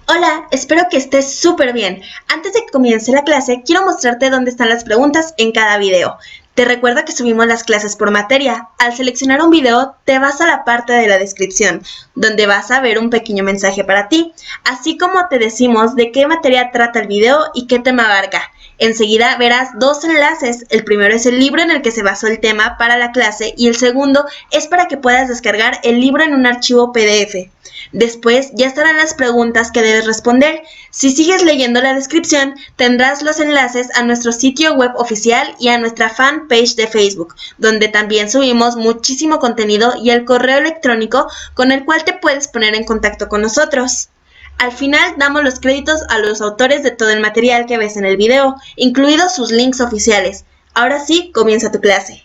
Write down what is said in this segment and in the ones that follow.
Hola, espero que estés súper bien. Antes de que comience la clase, quiero mostrarte dónde están las preguntas en cada video. Te recuerdo que subimos las clases por materia. Al seleccionar un video, te vas a la parte de la descripción, donde vas a ver un pequeño mensaje para ti, así como te decimos de qué materia trata el video y qué tema abarca. Enseguida verás dos enlaces. El primero es el libro en el que se basó el tema para la clase y el segundo es para que puedas descargar el libro en un archivo PDF. Después ya estarán las preguntas que debes responder. Si sigues leyendo la descripción, tendrás los enlaces a nuestro sitio web oficial y a nuestra fanpage de Facebook, donde también subimos muchísimo contenido y el correo electrónico con el cual te puedes poner en contacto con nosotros. Al final damos los créditos a los autores de todo el material que ves en el video, incluidos sus links oficiales. Ahora sí, comienza tu clase.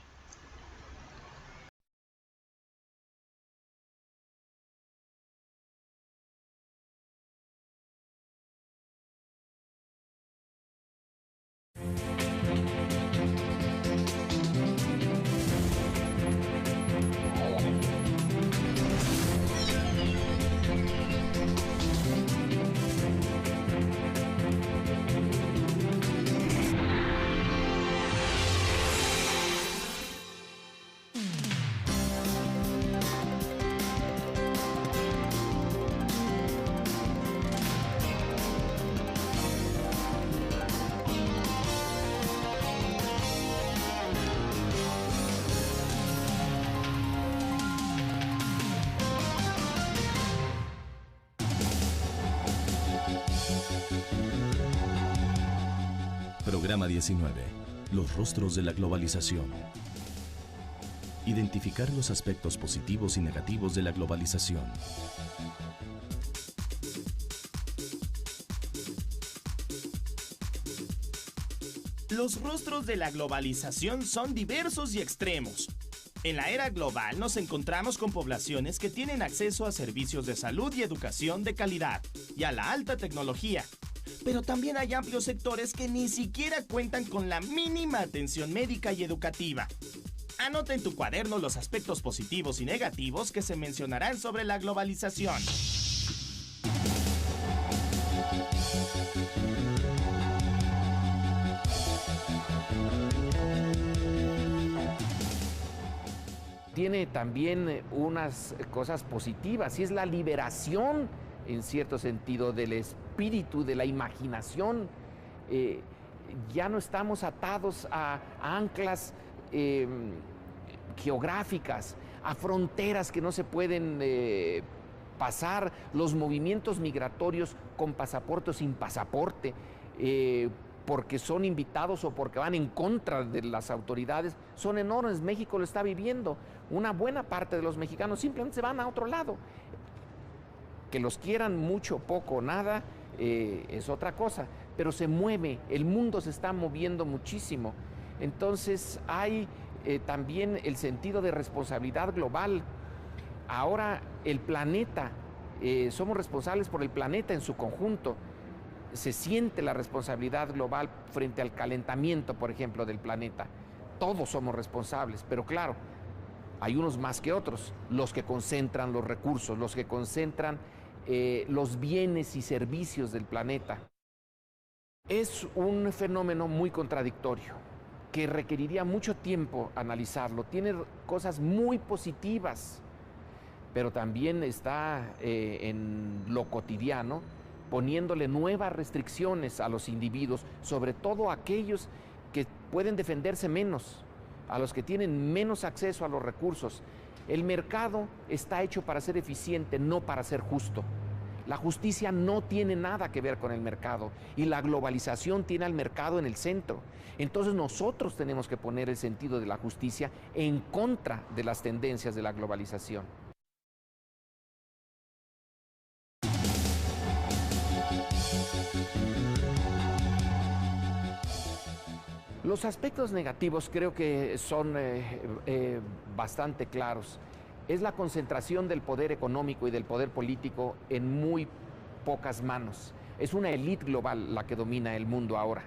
Programa 19. Los rostros de la globalización. Identificar los aspectos positivos y negativos de la globalización. Los rostros de la globalización son diversos y extremos. En la era global nos encontramos con poblaciones que tienen acceso a servicios de salud y educación de calidad y a la alta tecnología. Pero también hay amplios sectores que ni siquiera cuentan con la mínima atención médica y educativa. Anota en tu cuaderno los aspectos positivos y negativos que se mencionarán sobre la globalización. Tiene también unas cosas positivas y es la liberación, en cierto sentido, del espíritu, de la imaginación. Ya no estamos atados a anclas geográficas, a fronteras que no se pueden pasar, los movimientos migratorios con pasaporte o sin pasaporte, porque son invitados o porque van en contra de las autoridades, son enormes. México lo está viviendo. Una buena parte de los mexicanos simplemente se van a otro lado. Que los quieran mucho, poco, nada, es otra cosa, pero se mueve, el mundo se está moviendo muchísimo. Entonces hay también el sentido de responsabilidad global. Ahora el planeta, somos responsables por el planeta en su conjunto. Se siente la responsabilidad global frente al calentamiento, por ejemplo, del planeta. Todos somos responsables, pero claro, hay unos más que otros, los que concentran los recursos, los que concentran los bienes y servicios del planeta. Es un fenómeno muy contradictorio, que requeriría mucho tiempo analizarlo. Tiene cosas muy positivas, pero también está en lo cotidiano, poniéndole nuevas restricciones a los individuos, sobre todo a aquellos que pueden defenderse menos, a los que tienen menos acceso a los recursos. El mercado está hecho para ser eficiente, no para ser justo. La justicia no tiene nada que ver con el mercado y la globalización tiene al mercado en el centro. Entonces nosotros tenemos que poner el sentido de la justicia en contra de las tendencias de la globalización. Los aspectos negativos creo que son bastante claros. Es la concentración del poder económico y del poder político en muy pocas manos. Es una élite global la que domina el mundo ahora.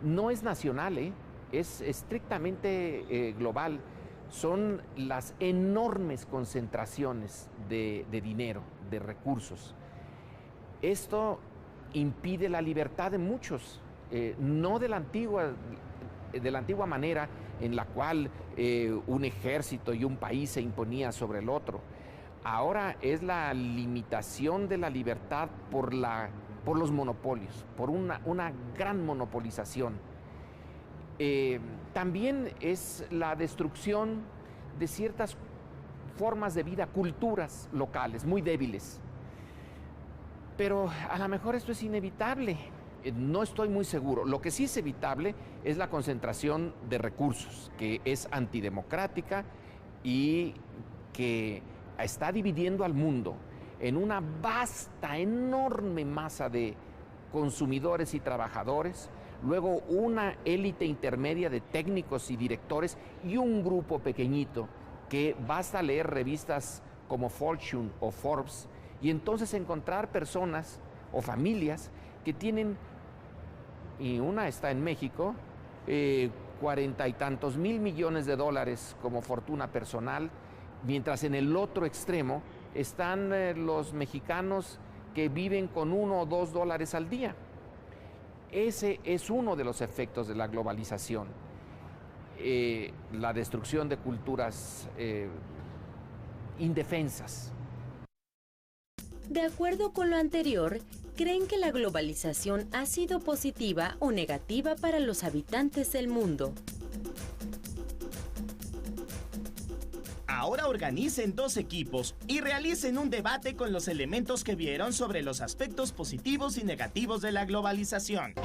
No es nacional, es estrictamente global. Son las enormes concentraciones de dinero, de recursos. Esto impide la libertad de muchos, no de la antigua manera en la cual un ejército y un país se imponía sobre el otro. Ahora es la limitación de la libertad por los monopolios, por una gran monopolización. También es la destrucción de ciertas formas de vida, culturas locales muy débiles. Pero a lo mejor esto es inevitable, no estoy muy seguro. Lo que sí es evitable es la concentración de recursos, que es antidemocrática y que está dividiendo al mundo en una vasta, enorme masa de consumidores y trabajadores, luego una élite intermedia de técnicos y directores y un grupo pequeñito que basta leer revistas como Fortune o Forbes y entonces encontrar personas o familias que tienen, y una está en México, 40 y tantos mil millones de dólares como fortuna personal, mientras en el otro extremo están los mexicanos que viven con $1 o $2 al día. Ese es uno de los efectos de la globalización, la destrucción de culturas indefensas. De acuerdo con lo anterior, ¿creen que la globalización ha sido positiva o negativa para los habitantes del mundo? Ahora organicen 2 equipos y realicen un debate con los elementos que vieron sobre los aspectos positivos y negativos de la globalización.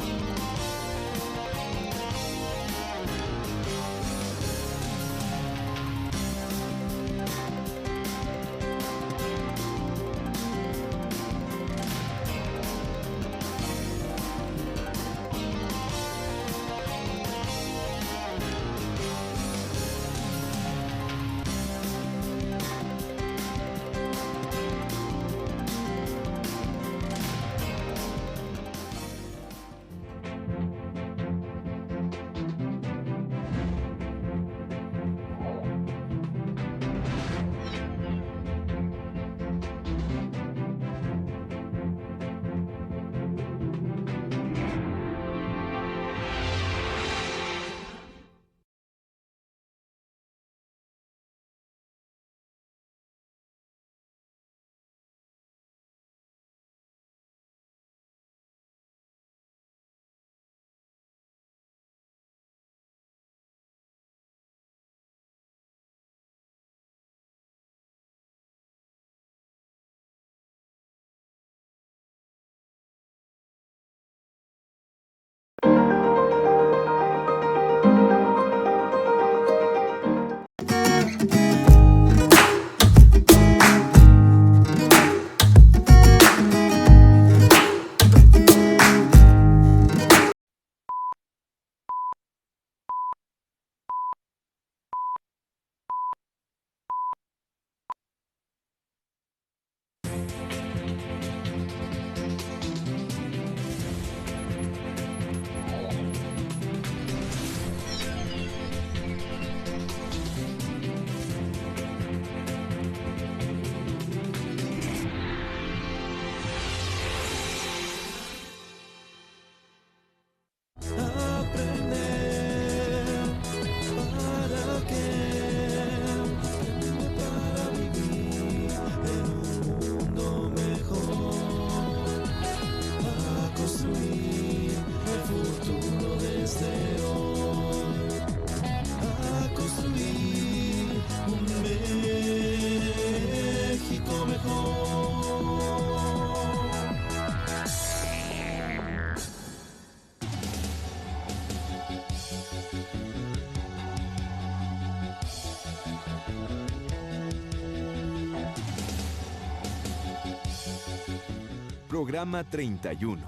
Programa 31.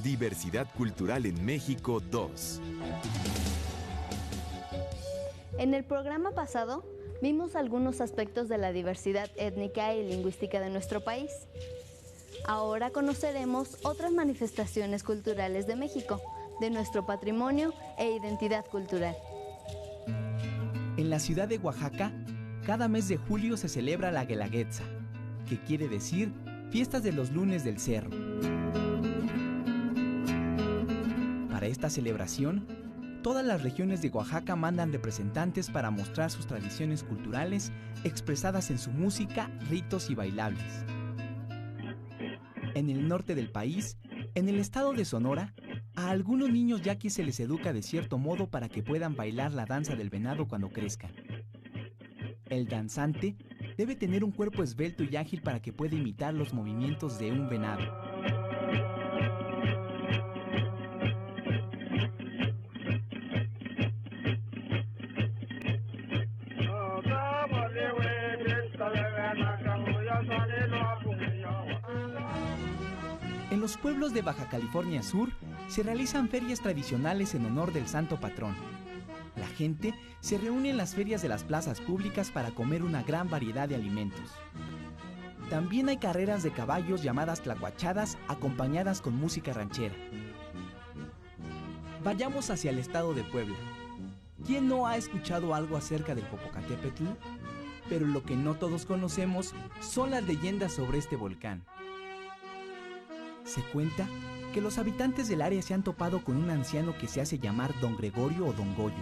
Diversidad Cultural en México 2. En el programa pasado vimos algunos aspectos de la diversidad étnica y lingüística de nuestro país. Ahora conoceremos otras manifestaciones culturales de México, de nuestro patrimonio e identidad cultural. En la ciudad de Oaxaca, cada mes de julio se celebra la Guelaguetza, que quiere decir Fiestas de los Lunes del Cerro. Para esta celebración, todas las regiones de Oaxaca mandan representantes para mostrar sus tradiciones culturales expresadas en su música, ritos y bailables. En el norte del país, en el estado de Sonora, a algunos niños yaquis se les educa de cierto modo para que puedan bailar la danza del venado cuando crezcan. El danzante debe tener un cuerpo esbelto y ágil para que pueda imitar los movimientos de un venado. En los pueblos de Baja California Sur se realizan ferias tradicionales en honor del santo patrón. La gente se reúne en las ferias de las plazas públicas para comer una gran variedad de alimentos. También hay carreras de caballos llamadas tlacuachadas, acompañadas con música ranchera. Vayamos hacia el estado de Puebla. ¿Quién no ha escuchado algo acerca del Popocatépetl? Pero lo que no todos conocemos son las leyendas sobre este volcán. Se cuenta que los habitantes del área se han topado con un anciano que se hace llamar Don Gregorio o Don Goyo,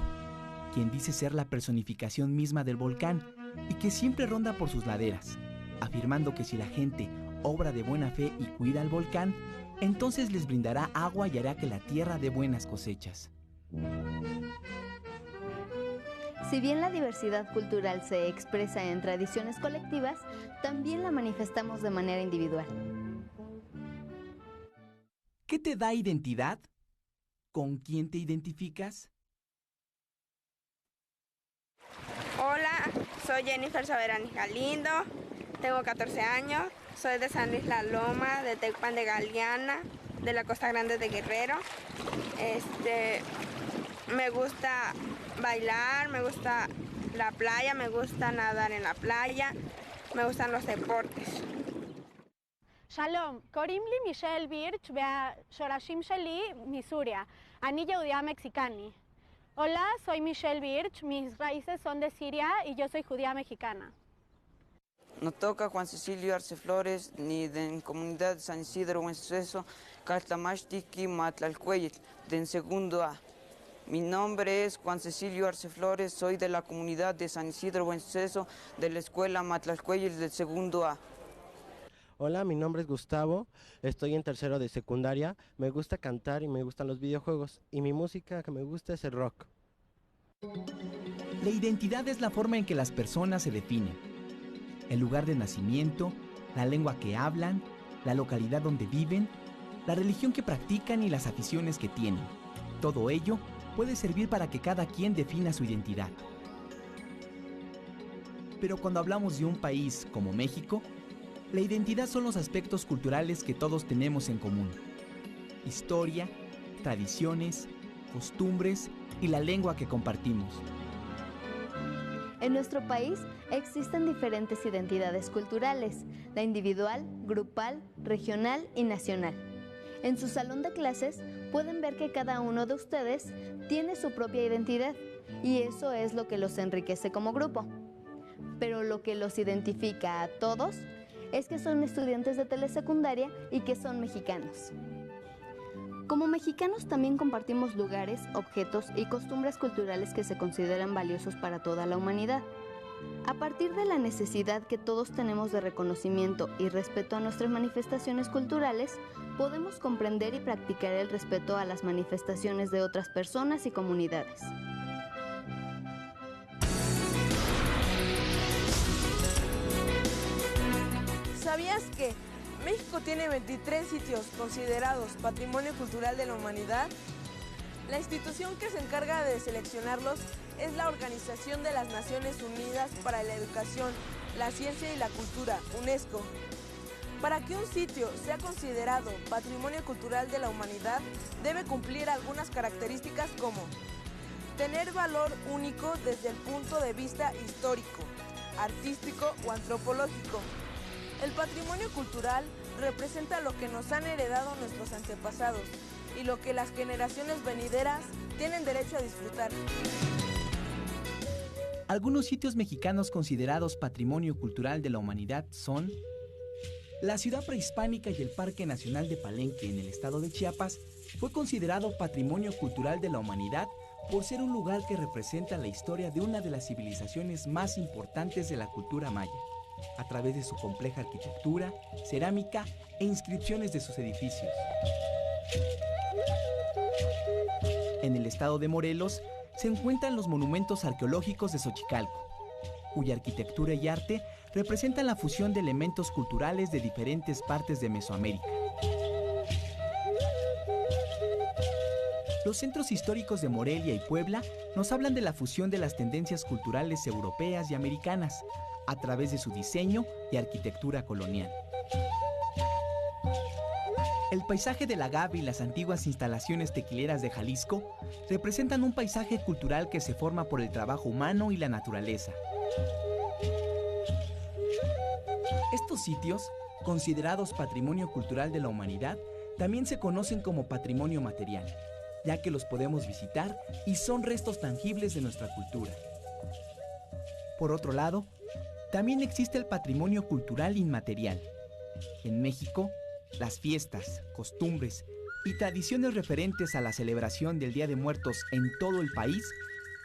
quien dice ser la personificación misma del volcán y que siempre ronda por sus laderas, afirmando que si la gente obra de buena fe y cuida el volcán, entonces les brindará agua y hará que la tierra dé buenas cosechas. Si bien la diversidad cultural se expresa en tradiciones colectivas, también la manifestamos de manera individual. ¿Qué te da identidad? ¿Con quién te identificas? Hola, soy Jennifer Soberani Galindo, tengo 14 años, soy de San Luis La Loma, de Tecpan de Galeana, de la Costa Grande de Guerrero. Me gusta bailar, me gusta la playa, me gusta nadar en la playa, me gustan los deportes. שלום, קוראים לי מישל בירץ' והשורשים שלי מסוריה. אני יהודיה מקסיקני. Hola, soy Michelle Birch, mis raíces son de Siria y yo soy judía mexicana. No toca Juan Cecilio Arce Flores, ni de la comunidad de San Isidro Wenceso, Caltamachtiki, Matlalcueyit, de segundo A. Mi nombre es Juan Cecilio Arce Flores, soy de la comunidad de San Isidro Wenceso, de la escuela Matlalcueyit del segundo A. Hola, mi nombre es Gustavo, estoy en tercero de secundaria, me gusta cantar y me gustan los videojuegos, y mi música que me gusta es el rock. La identidad es la forma en que las personas se definen. El lugar de nacimiento, la lengua que hablan, la localidad donde viven, la religión que practican y las aficiones que tienen. Todo ello puede servir para que cada quien defina su identidad. Pero cuando hablamos de un país como México, la identidad son los aspectos culturales que todos tenemos en común. Historia, tradiciones, costumbres y la lengua que compartimos. En nuestro país existen diferentes identidades culturales, la individual, grupal, regional y nacional. En su salón de clases pueden ver que cada uno de ustedes tiene su propia identidad y eso es lo que los enriquece como grupo. Pero lo que los identifica a todos es que son estudiantes de telesecundaria y que son mexicanos. Como mexicanos también compartimos lugares, objetos y costumbres culturales que se consideran valiosos para toda la humanidad. A partir de la necesidad que todos tenemos de reconocimiento y respeto a nuestras manifestaciones culturales, podemos comprender y practicar el respeto a las manifestaciones de otras personas y comunidades. ¿Sabías que México tiene 23 sitios considerados Patrimonio Cultural de la Humanidad? La institución que se encarga de seleccionarlos es la Organización de las Naciones Unidas para la Educación, la Ciencia y la Cultura, UNESCO. Para que un sitio sea considerado Patrimonio Cultural de la Humanidad, debe cumplir algunas características como tener valor único desde el punto de vista histórico, artístico o antropológico. El patrimonio cultural representa lo que nos han heredado nuestros antepasados y lo que las generaciones venideras tienen derecho a disfrutar. Algunos sitios mexicanos considerados Patrimonio Cultural de la Humanidad son La ciudad prehispánica y el Parque Nacional de Palenque en el estado de Chiapas fue considerado Patrimonio Cultural de la Humanidad por ser un lugar que representa la historia de una de las civilizaciones más importantes de la cultura maya, a través de su compleja arquitectura, cerámica e inscripciones de sus edificios. En el estado de Morelos se encuentran los monumentos arqueológicos de Xochicalco, cuya arquitectura y arte representan la fusión de elementos culturales de diferentes partes de Mesoamérica. Los centros históricos de Morelia y Puebla nos hablan de la fusión de las tendencias culturales europeas y americanas a través de su diseño y arquitectura colonial. El paisaje del agave y las antiguas instalaciones tequileras de Jalisco representan un paisaje cultural que se forma por el trabajo humano y la naturaleza. Estos sitios, considerados Patrimonio Cultural de la Humanidad, también se conocen como patrimonio material, ya que los podemos visitar y son restos tangibles de nuestra cultura. Por otro lado, también existe el patrimonio cultural inmaterial. En México, las fiestas, costumbres y tradiciones referentes a la celebración del Día de Muertos en todo el país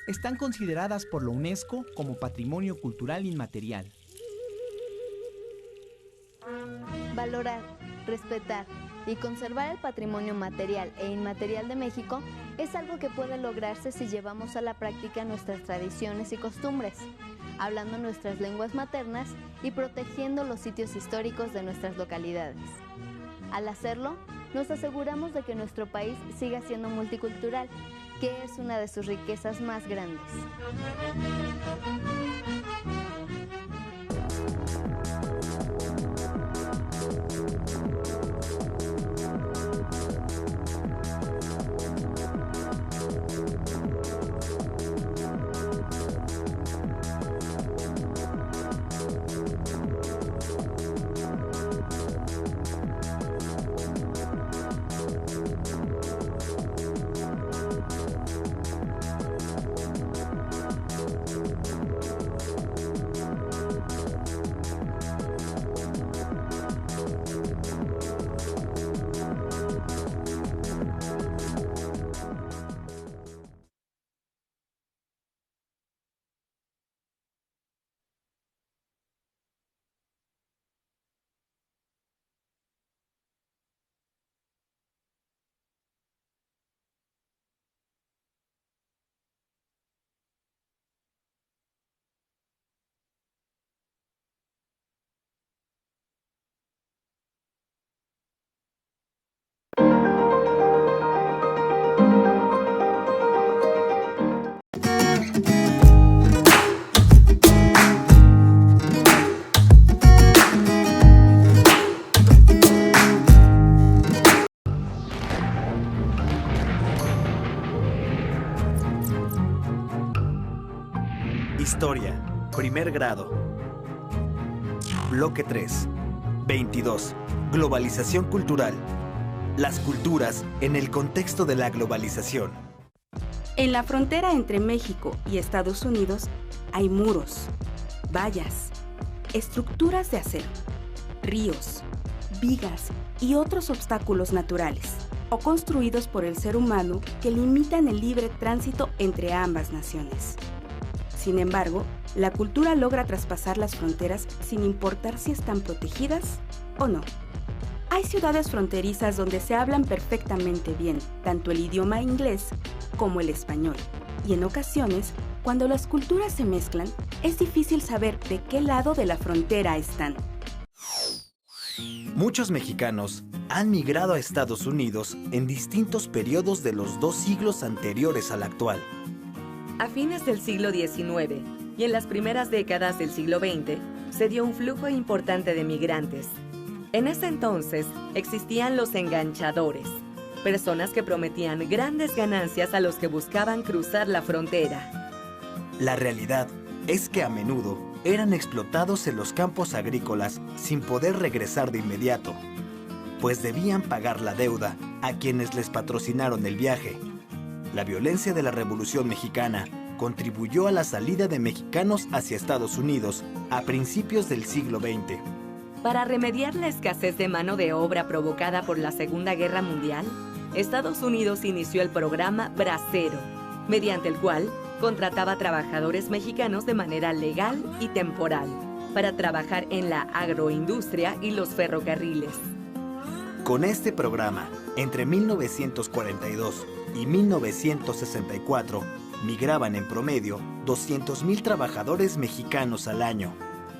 están consideradas por la UNESCO como patrimonio cultural inmaterial. Valorar, respetar y conservar el patrimonio material e inmaterial de México es algo que puede lograrse si llevamos a la práctica nuestras tradiciones y costumbres, hablando nuestras lenguas maternas y protegiendo los sitios históricos de nuestras localidades. Al hacerlo, nos aseguramos de que nuestro país siga siendo multicultural, que es una de sus riquezas más grandes. Historia, primer grado. Bloque 3. 22. Globalización cultural. Las culturas en el contexto de la globalización. En la frontera entre México y Estados Unidos hay muros, vallas, estructuras de acero, ríos, vigas y otros obstáculos naturales o construidos por el ser humano que limitan el libre tránsito entre ambas naciones. Sin embargo, la cultura logra traspasar las fronteras sin importar si están protegidas o no. Hay ciudades fronterizas donde se hablan perfectamente bien tanto el idioma inglés como el español, y en ocasiones, cuando las culturas se mezclan, es difícil saber de qué lado de la frontera están. Muchos mexicanos han migrado a Estados Unidos en distintos periodos de los 2 siglos anteriores al actual. A fines del siglo XIX y en las primeras décadas del siglo XX, se dio un flujo importante de migrantes. En ese entonces existían los enganchadores, personas que prometían grandes ganancias a los que buscaban cruzar la frontera. La realidad es que a menudo eran explotados en los campos agrícolas sin poder regresar de inmediato, pues debían pagar la deuda a quienes les patrocinaron el viaje. La violencia de la Revolución Mexicana contribuyó a la salida de mexicanos hacia Estados Unidos a principios del siglo XX. Para remediar la escasez de mano de obra provocada por la Segunda Guerra Mundial, Estados Unidos inició el programa Bracero, mediante el cual contrataba trabajadores mexicanos de manera legal y temporal para trabajar en la agroindustria y los ferrocarriles. Con este programa, entre 1942 y 1964, migraban en promedio 200,000 trabajadores mexicanos al año.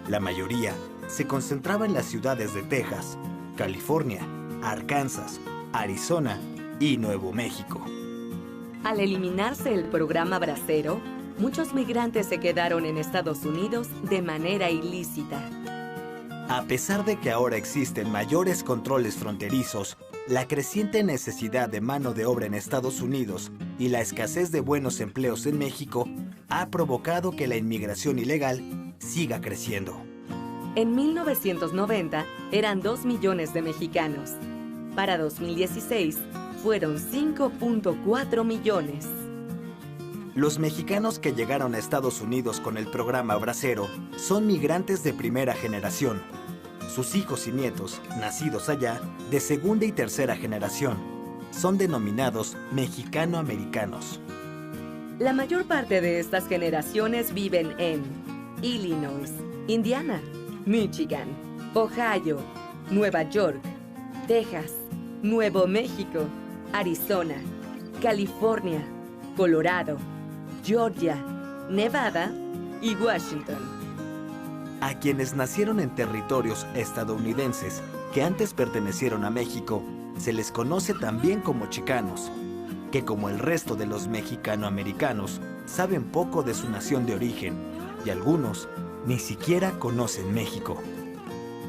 La mayoría se concentraba en las ciudades de Texas, California, Arkansas, Arizona y Nuevo México. Al eliminarse el programa Bracero, muchos migrantes se quedaron en Estados Unidos de manera ilícita. A pesar de que ahora existen mayores controles fronterizos, la creciente necesidad de mano de obra en Estados Unidos y la escasez de buenos empleos en México ha provocado que la inmigración ilegal siga creciendo. En 1990 eran 2 millones de mexicanos. Para 2016 fueron 5.4 millones. Los mexicanos que llegaron a Estados Unidos con el programa Bracero son migrantes de primera generación. Sus hijos y nietos, nacidos allá, de segunda y tercera generación, son denominados mexicano-americanos. La mayor parte de estas generaciones viven en Illinois, Indiana, Michigan, Ohio, Nueva York, Texas, Nuevo México, Arizona, California, Colorado, Georgia, Nevada y Washington. A quienes nacieron en territorios estadounidenses que antes pertenecieron a México, se les conoce también como chicanos, que como el resto de los mexicanoamericanos, saben poco de su nación de origen y algunos ni siquiera conocen México.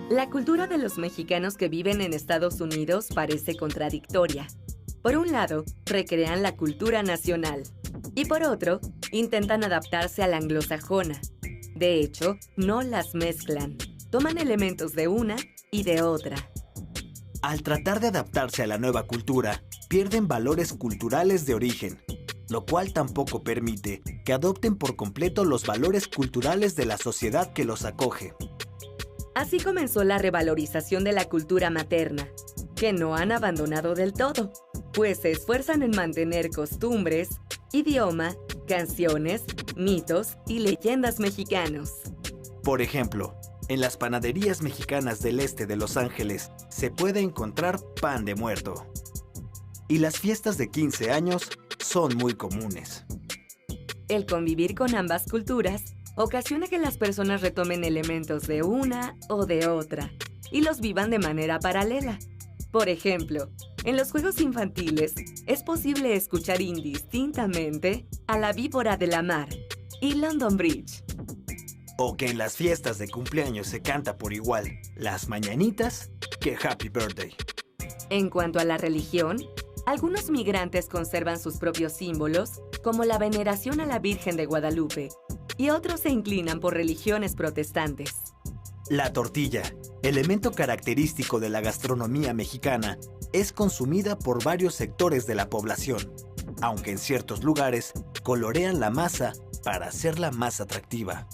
La cultura de los mexicanos que viven en Estados Unidos parece contradictoria. Por un lado, recrean la cultura nacional y por otro, intentan adaptarse a la anglosajona. De hecho, no las mezclan. Toman elementos de una y de otra. Al tratar de adaptarse a la nueva cultura, pierden valores culturales de origen, lo cual tampoco permite que adopten por completo los valores culturales de la sociedad que los acoge. Así comenzó la revalorización de la cultura materna, que no han abandonado del todo, pues se esfuerzan en mantener costumbres, idioma, canciones, mitos y leyendas mexicanos. Por ejemplo, en las panaderías mexicanas del este de Los Ángeles se puede encontrar pan de muerto. Y las fiestas de 15 años son muy comunes. El convivir con ambas culturas ocasiona que las personas retomen elementos de una o de otra y los vivan de manera paralela. Por ejemplo, en los juegos infantiles es posible escuchar indistintamente a la víbora de la mar y London Bridge. O que en las fiestas de cumpleaños se canta por igual las mañanitas que Happy Birthday. En cuanto a la religión, algunos migrantes conservan sus propios símbolos, como la veneración a la Virgen de Guadalupe, y otros se inclinan por religiones protestantes. La tortilla, elemento característico de la gastronomía mexicana, es consumida por varios sectores de la población, aunque en ciertos lugares colorean la masa para hacerla más atractiva.